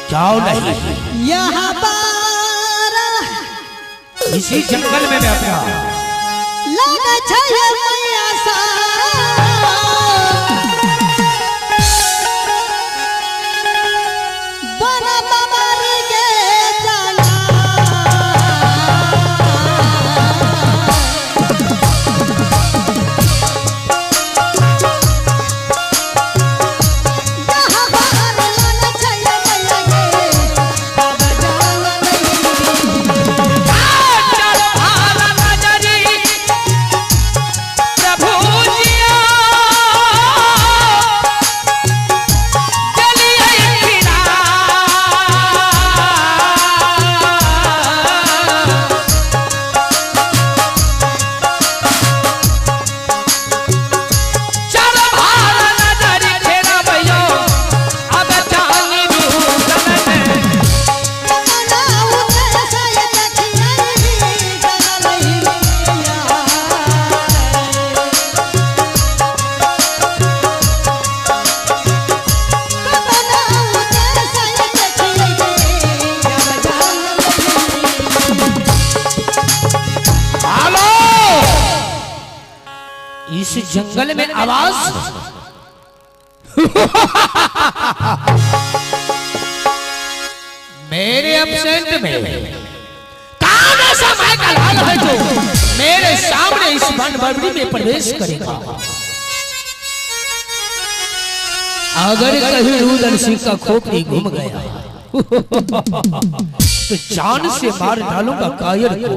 जाओ नहीं यहाँ पर इसी जंगल में बैठा लगा छाया मैया सा बना बाबर के जाना इस जंगल में आवाज मेरे एब्सेंट में कौन ऐसा माइकल लाल है जो मेरे सामने इस वन बबरी में प्रवेश करेगा। अगर कहीं रुदन सिंह का खोपड़ी घूम गया तो जान से मार डालूंगा कायर को।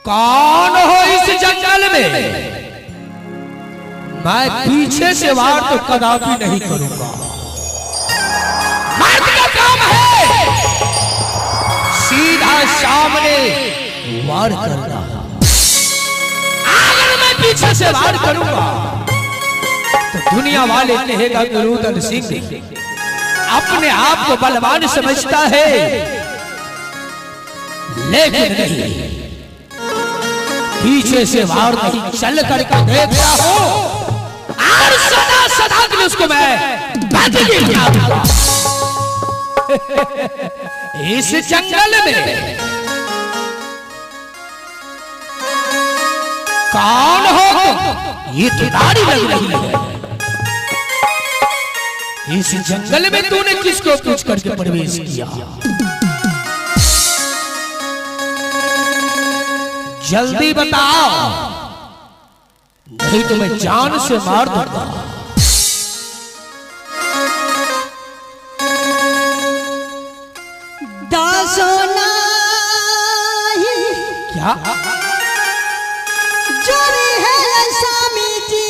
कौन हो इस जंगल में? मैं पीछे से वार तो कदापि नहीं करूंगा। मर्द का काम है सीधा सामने वार करना। अगर मैं पीछे से वार करूंगा तो दुनिया वाले कहेगा कि रुदन सिंह अपने आप को बलवान समझता है, लेकिन नहीं, पीछे से वार नहीं चल करके देखता हूं और सदा सदा के लिए उसको मैं बंदगी बनाऊंगा। इस जंगल में कौन हो? ये तो नारी लग रही है। इस जंगल में तूने किसको पूछ करके प्रवेश किया? जल्दी बताओ, नहीं तो मैं जान से मार दूंगा। दासोना क्या जोरी है स्वामी जी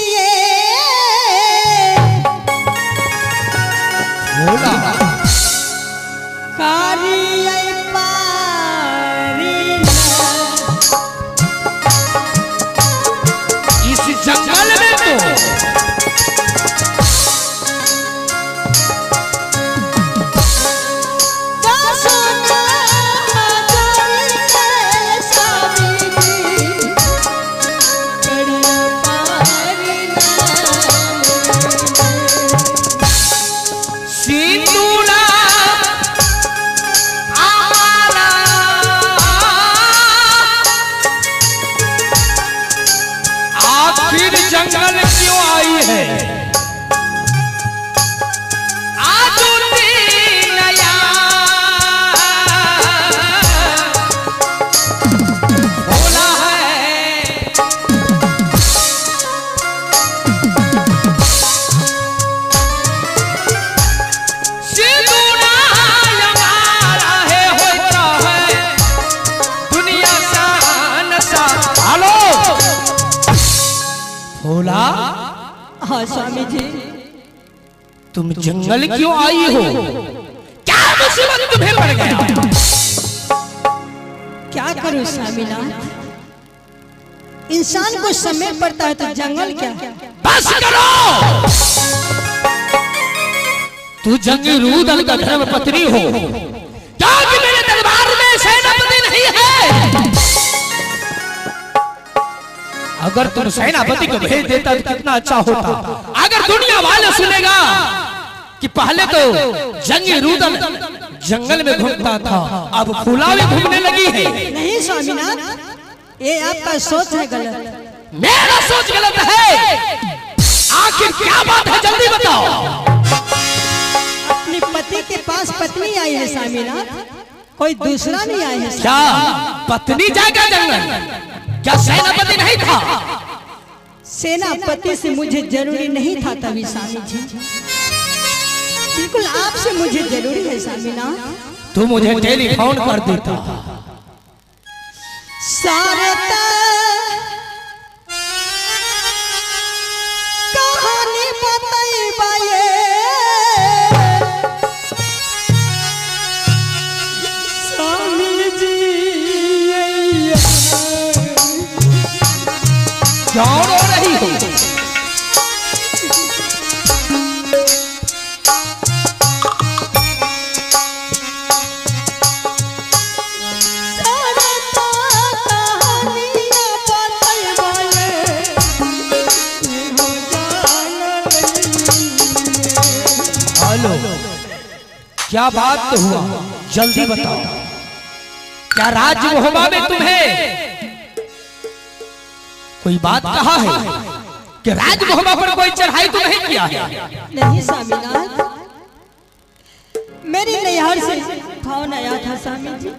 बोला कारिया पारी इस जंगल में तो जंगल क्यों आई है? नया बोला है सिंदूरा हमारा है होता है दुनिया सा नशा। हेलो बोला हाँ स्वामी जी। तुम जंगल क्यों आई हो? क्या मुसीबत तुम्हें पड़ गया? क्या करूं स्वामीनाथ, इंसान को समय पड़ता है तो जंगल क्या। बस करो, तू जंगी रुदन का धर्म पत्नी हो, क्योंकि मेरे दरबार में सेनापति नहीं है। अगर तुम सेनापति को भेज देता तो कितना अच्छा होता। अगर दुनिया वाले सुनेगा कि पहले तो जंगी रुदन जंगल में घूमता था, अब खुला में घूमने लगी है। नहीं स्वामीनाथ, ये आपका सोच है गलत। मेरा सोच गलत है? आखिर क्या बात है, जल्दी बताओ। अपने पति के पास पत्नी आई है स्वामीनाथ, कोई दूसरा नहीं आया है। क्या पत्नी जाएगा जंगल? क्या सेनापति नहीं था? सेनापति से मुझे जरूरी नहीं था तभी स्वामी जी, बिल्कुल आपसे मुझे जरूरी है स्वामीनाथ। तू मुझे टेलीफोन कर देता। सारे कहानी बताई बाये स्वामी जी। क्या रो रही हो? हेलो, क्या बात तो हुआ, जल्दी बताओ। क्या राजमोहबा में तुम्हें कोई बात कहा है कि राजमोहबा पर कोई चढ़ाई तो नहीं किया है? नहीं स्वामीनाथ, मेरी नैहर से फोन आया था स्वामी जी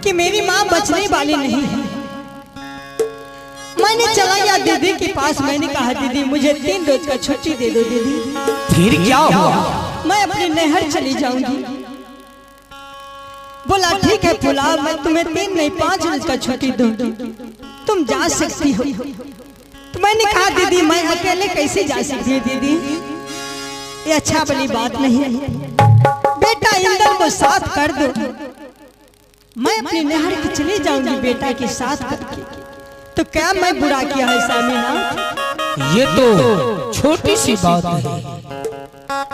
कि मेरी माँ बचने वाली नहीं है। मैंने चला गया दीदी के पास, मैंने कहा दीदी मुझे 3 रोज का छुट्टी दे दो दीदी। फिर क्या हुआ? मैं अपनी नैहर चली जाऊंगी। बोला ठीक है फुला, मैं तुम्हें 3 नहीं 5 रोज का छुट्टी दूं, तुम जा सकती हो। तो मैंने कहा दीदी मैं अकेले कैसे जा सकती दीदी, ये अच्छा वाली बात नहीं है। बेटा इंदल को साथ कर दो, मैं अपने नहर के चले जाऊंगी बेटा के साथ करके। तो क्या मैं बुरा किया है स्वामीनाथ? ये तो छोटी सी बात है।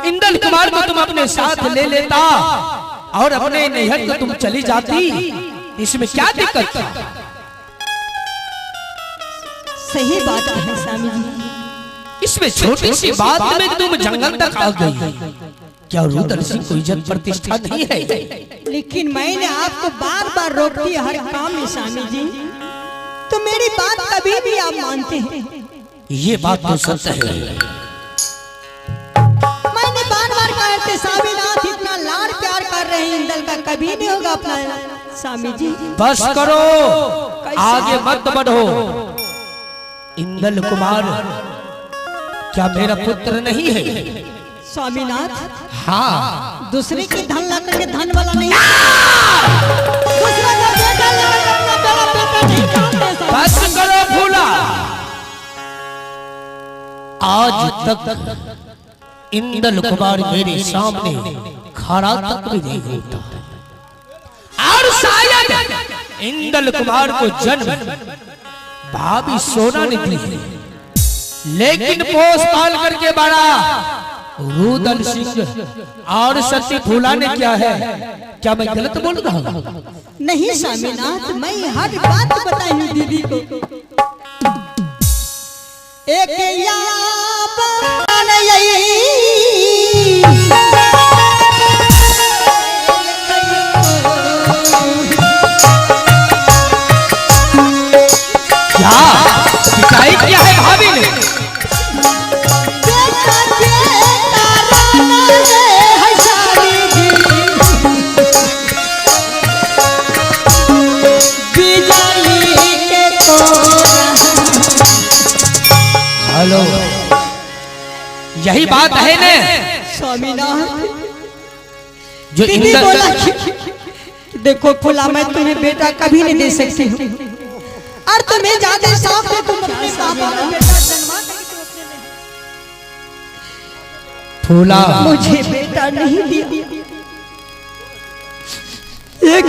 इंदल कुमार को तुम अपने साथ ले लेता और अपने नैहर को तुम चली जाती, इसमें क्या दिक्कत था? सही बात है स्वामी जी, इसमें छोटी सी बात में तुम जंगल तक आ गई। क्या रुदल सिंह को इज्जत प्रतिष्ठा नहीं है? लेकिन मैंने आपको बार बार रोकती हर काम में स्वामी जी, तो मेरी बात कभी भी आप मानते हैं? ये बात तो सच है। मैंने बार बार कहा थे स्वामीनाथ इतना लाड़ प्यार कर रहे हैं इंदल का, कभी नहीं होगा अपना स्वामी जी। बस करो, आगे मत बढ़ो। इंदल कुमार क्या मेरा पुत्र नहीं है? स्वामीनाथ हाँ, दूसरे की धन ला करके धन वाला नहीं, दूसरा का बेटा ला करके मेरा बेटा नहीं चाहते। बस करो भूला। आज तक इंदल कुमार मेरे सामने खड़ा तक भी नहीं होता, और शायद इंदल कुमार को जन्म भाभी सोना ने दी है, लेकिन पोस पाल करके बड़ा रुदल सिंह और सती फूला ने क्या है? क्या मैं गलत बोल रहा हूँ? नहीं स्वामीनाथ, मैं हर बात बताई हूँ दीदी को। एक क्या किया है भाभी ने? हेलो, यही बात है ना स्वामीनाथ? जो दीदी बोला कि देखो फूला मैं तुम्हें बेटा कभी नहीं दे सकती हूँ, और तुम्हें ज्यादा शौक है तुम अपने पापा को बेटा जन्मा फूला मुझे बेटा नहीं दिया। एक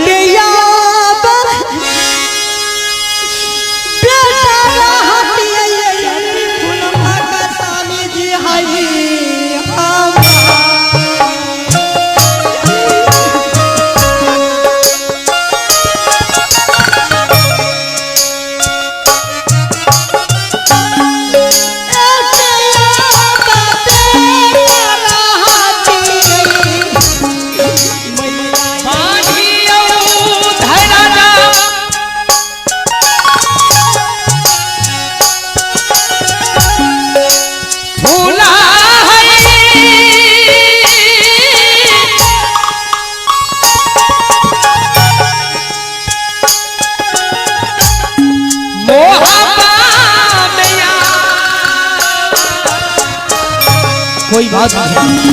कोई बात नहीं।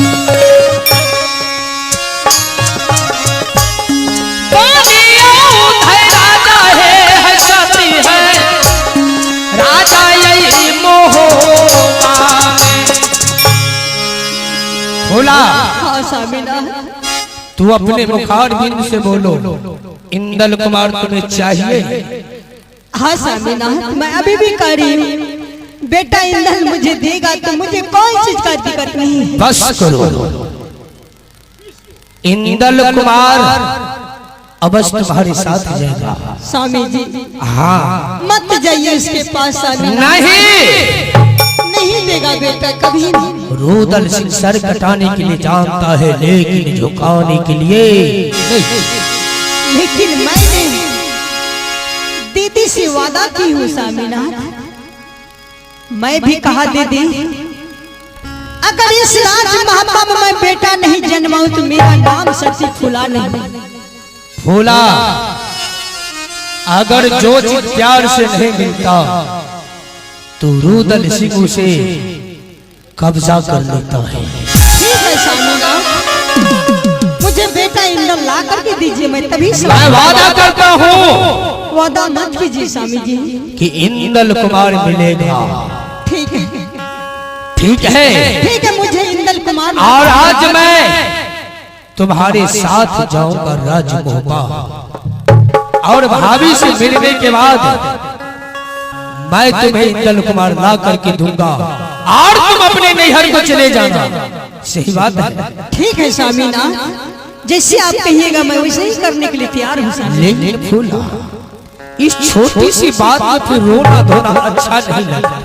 राजा है सती है, राजा यही मोहबा में। भोला तू अपने मुखार बिंद से बोलो, इंदल कुमार तुम्हें चाहिए? हाँ स्वामीनाथ, मैं अभी भी कह रही हूँ बेटा इंदल मुझे देगा तो मुझे कोई चीज का दिक्कत नहीं है। बस करो, इंदल कुमार अवश्य तुम्हारे साथ जाएगा। स्वामी जी हाँ, मत जाइए उसके पास स्वामी। नहीं देगा बेटा कभी नहीं। रुदल सिंह सर कटाने के लिए जानता है, लेकिन झुकाने के लिए नहीं। लेकिन मैंने दीदी से वादा की हूँ स्वामीनाथ, मैं भी कहा दीदी अगर इस राज महात्मा में मैं बेटा नहीं जन्माऊं तो मेरा नाम सती फूला नहीं। फूला अगर जो चीज प्यार से नहीं मिलता तो रुदल सिंह उसे कब्जा कर लेता है। ठीक है स्वामीनाथ, मुझे बेटा इंदल ला करके दीजिए, मैं तभी मैं वादा करता हूँ। वादा मत कीजिए स्वामी जी कि इंदल कुमार मिलेगा। ठीक है मुझे इंदल कुमार और आज मैं तुम्हारे साथ जाऊंगा राजमोहबा और भाभी से मिलने के बाद मैं तुम्हें इंदल कुमार ला करके दूंगा और तुम अपने नैहर को चले जाना। सही बात है? ठीक है स्वामीनाथ, जैसे आप कहिएगा मैं वैसे ही करने के लिए तैयार हूँ। लेकिन फूला इस छोटी सी बात में फिर रोना धोना अच्छा नहीं लगता।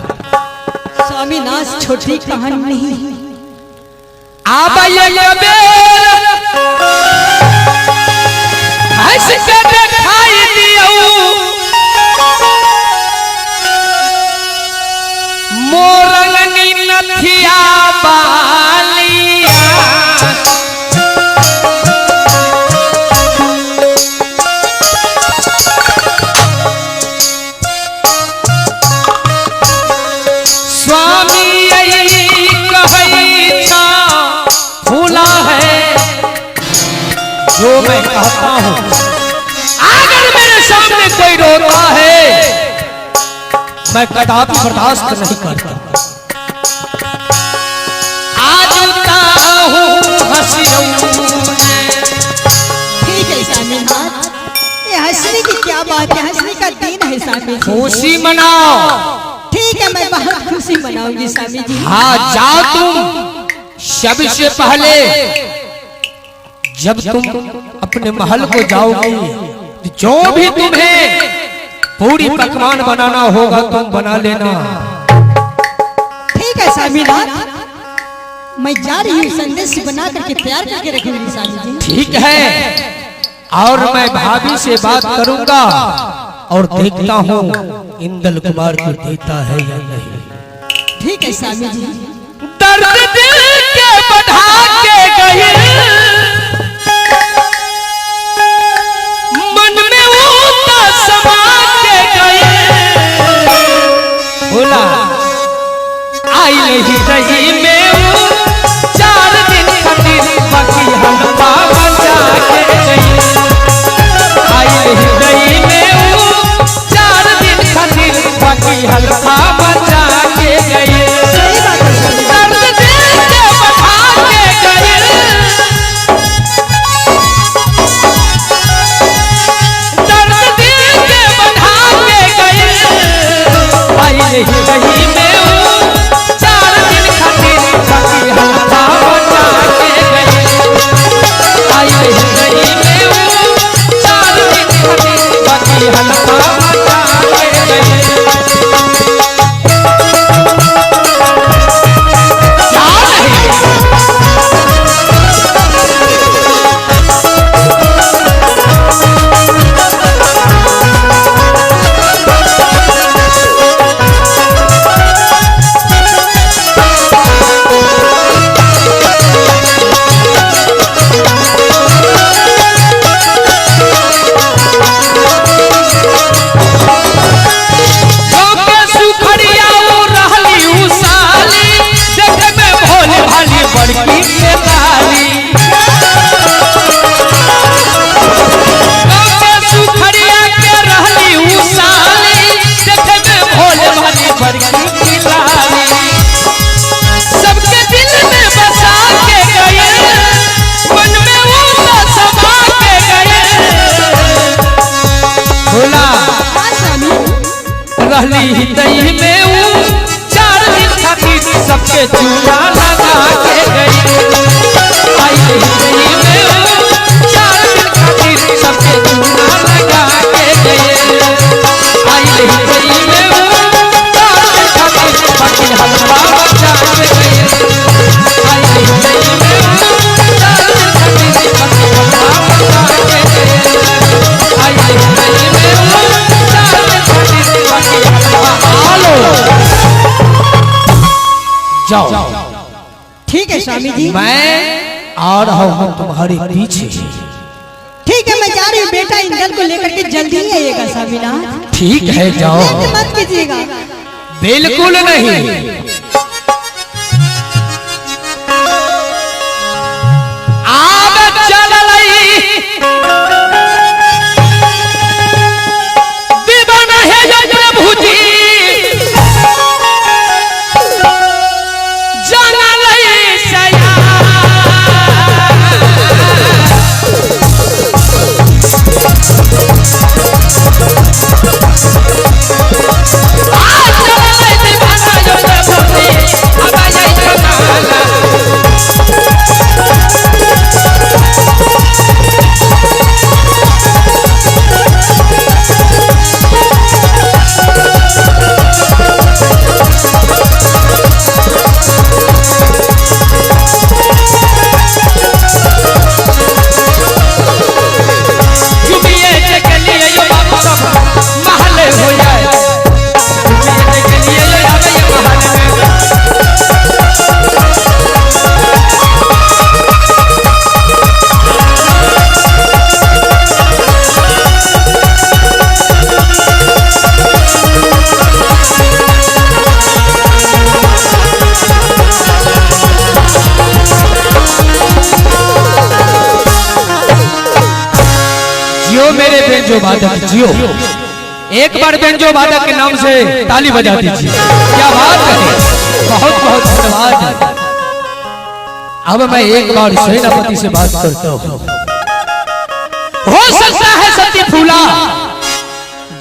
स्वामीनाथ छोटी कहानी नहीं, आप हंस के दिखाई दियो मोरंगनी नथिया बालिया स्वामी यही कहई था फूला है जो मैं कहता हूँ। अगर मेरे सामने कोई रोता है मैं कदापि बर्दाश्त नहीं करता। आज ठीक है स्वामीनाथ, ये हंसने की क्या बात है, हंसने का दिन है स्वामी जी। खुशी मनाओ। ठीक है मैं बहुत खुशी मनाऊंगी स्वामी जी। हाँ जाओ तुम। सबसे पहले जब तुम अपने महल को जाओगी जो भी तुम्हें पूरी पकवान बनाना होगा तुम बना लेना। ठीक है स्वामीनाथ, मैं जा रही हूँ, संदेश बना करके तैयार करके रखूंगी स्वामी जी। ठीक है और मैं भाभी से बात करूंगा और देखता हूँ इंदल कुमार को देता है या नहीं। ठीक है स्वामी जी। दर्द दिल के बढ़ा के गए मन में ऊता समा के गए बोला आई नहीं रही में 4 दिन खातिर बाकी हलवा बचा के गई। आई नहीं रही में 4 दिन खातिर बाकी हलवा बचा के गई। दर्द दिल के बढ़ा के गए दर्द दिल के बढ़ा के गए आई नहीं रही में 4 दिन खातिर बाकी हलवा बचा के गई। आई नहीं रही में 4 दिन खातिर बाकी हलवा बचा के गई। रहली दही में 4 दिन खातिर सबके चूड़ा लगा के गई। आई दही में 4 दिन खातिर सबके चूड़ा लगा के गई। आई दही में 4 दिन खातिर बाकी हलवा बचा के गई। आई दही में 4 दिन खातिर बाकी हलवा बचा के गई। आई दही में 4 दिन खातिर बाकी जाओ। ठीक है स्वामी जी, मैं आ रहा हूँ तुम्हारे पीछे। ठीक है मैं जा रही हूँ, बेटा इंदल को लेकर के जल्दी ही आइएगा स्वामीनाथ। ठीक है जाओ। मत कीजिएगा। बिल्कुल नहीं। आब चल दीवाना है प्रभु जी मेरे बेंजो वादक जियो। एक बार बेंजो वादक के नाम से ताली बजा दीजिए। क्या बात है, बहुत बहुत धन्यवाद। अब मैं एक बार सेनापति से बात करता हूँ। हो सकता है सती फूला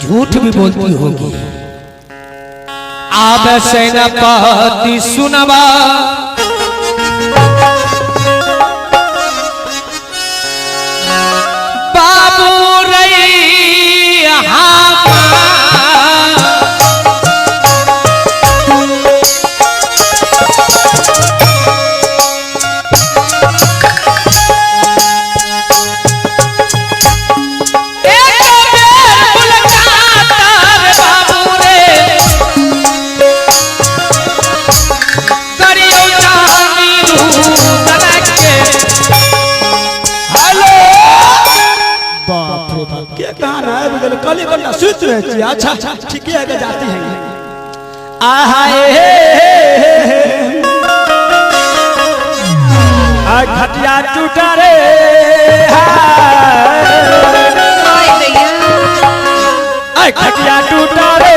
झूठ भी बोलती होगी। अब सेनापति सुनवा अच्छा ठीक है जाती है। खटिया टूटा रे खटिया टूटा रे